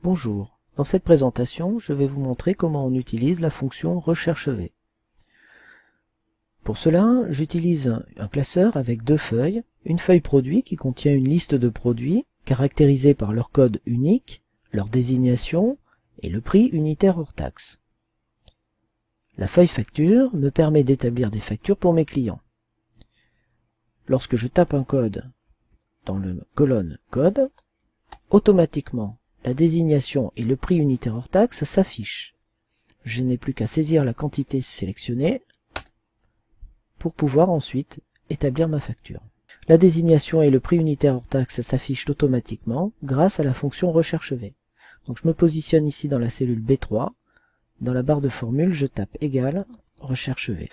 Bonjour, dans cette présentation, je vais vous montrer comment on utilise la fonction recherche V. Pour cela, j'utilise un classeur avec deux feuilles, une feuille produit qui contient une liste de produits caractérisés par leur code unique, leur désignation et le prix unitaire hors taxe. La feuille facture me permet d'établir des factures pour mes clients. Lorsque je tape un code dans la colonne code, automatiquement la désignation et le prix unitaire hors taxe s'affichent. Je n'ai plus qu'à saisir la quantité sélectionnée pour pouvoir ensuite établir ma facture. La désignation et le prix unitaire hors taxe s'affichent automatiquement grâce à la fonction recherche V. Donc je me positionne ici dans la cellule B3. Dans la barre de formule, je tape égal recherche V.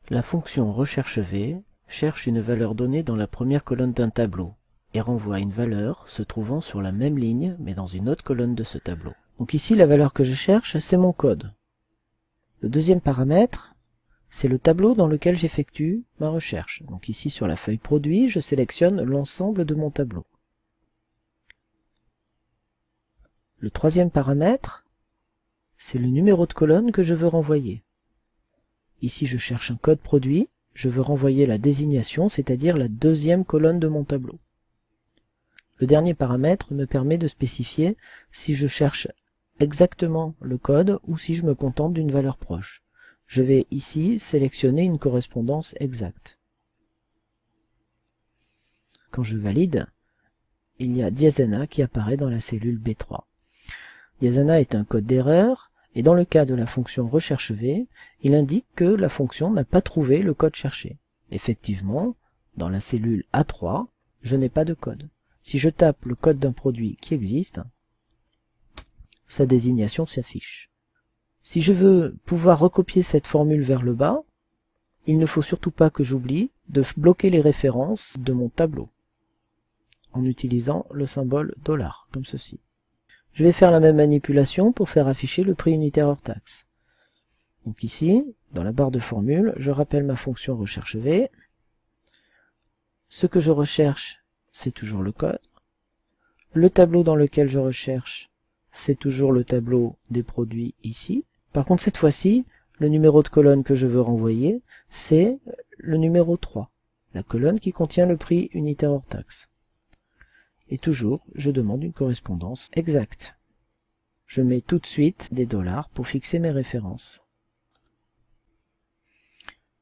La fonction recherche V cherche une valeur donnée dans la première colonne d'un tableau et renvoie une valeur se trouvant sur la même ligne mais dans une autre colonne de ce tableau. Donc ici, la valeur que je cherche, c'est mon code. Le deuxième paramètre, c'est le tableau dans lequel j'effectue ma recherche. Donc ici, sur la feuille produit, je sélectionne l'ensemble de mon tableau. Le troisième paramètre, c'est le numéro de colonne que je veux renvoyer. Ici, je cherche un code produit, je veux renvoyer la désignation, c'est-à-dire la deuxième colonne de mon tableau. Le dernier paramètre me permet de spécifier si je cherche exactement le code ou si je me contente d'une valeur proche. Je vais ici sélectionner une correspondance exacte. Quand je valide, il y a diasana qui apparaît dans la cellule B3. Diasana est un code d'erreur et dans le cas de la fonction recherche V, il indique que la fonction n'a pas trouvé le code cherché. Effectivement, dans la cellule A3, je n'ai pas de code. Si je tape le code d'un produit qui existe, sa désignation s'affiche. Si je veux pouvoir recopier cette formule vers le bas, il ne faut surtout pas que j'oublie de bloquer les références de mon tableau en utilisant le symbole $, comme ceci. Je vais faire la même manipulation pour faire afficher le prix unitaire hors taxe. Donc ici, dans la barre de formule, je rappelle ma fonction recherche V. Ce que je recherche, c'est toujours le code. Le tableau dans lequel je recherche, c'est toujours le tableau des produits ici. Par contre, cette fois-ci, le numéro de colonne que je veux renvoyer, c'est le numéro 3, la colonne qui contient le prix unitaire hors taxe. Et toujours, je demande une correspondance exacte. Je mets tout de suite des $ pour fixer mes références.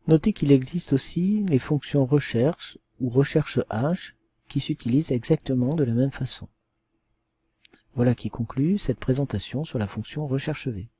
Notez qu'il existe aussi les fonctions recherche ou recherche H qui s'utilisent exactement de la même façon. Voilà qui conclut cette présentation sur la fonction recherche V.